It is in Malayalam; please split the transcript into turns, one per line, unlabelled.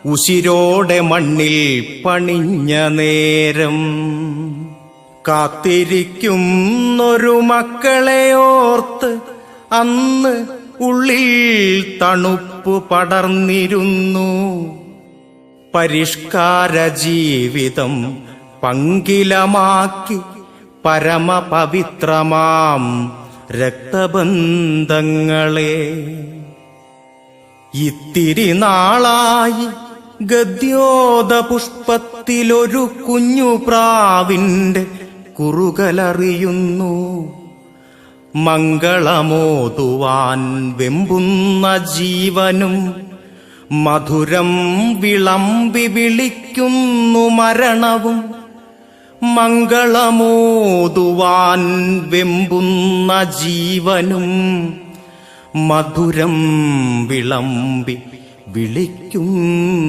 ഉശിരോടെ മണ്ണിൽ പണിഞ്ഞ നേരം കാത്തിരിക്കുന്നൊരു മക്കളെ ഓർത്ത് അന്ന് ഉള്ളിൽ തണുപ്പു പടർന്നിരുന്നു. പരിഷ്കാര ജീവിതം പങ്കിലമാക്കി പരമപവിത്രമാം രക്തബന്ധങ്ങളെ ഇത്തിരി നാളായി ഗദ്യോത പുഷ്പത്തിലൊരു കുഞ്ഞു പ്രാവിന്റെ കുറുകലറിയുന്നു. മംഗളമോതുവാൻ വെമ്പുന്ന ജീവനും മധുരം വിളമ്പി വിളിക്കുന്നു മരണവും. മംഗളമോതുവാൻ വെമ്പുന്ന ജീവനും മധുരം വിളമ്പി വിളിക്കും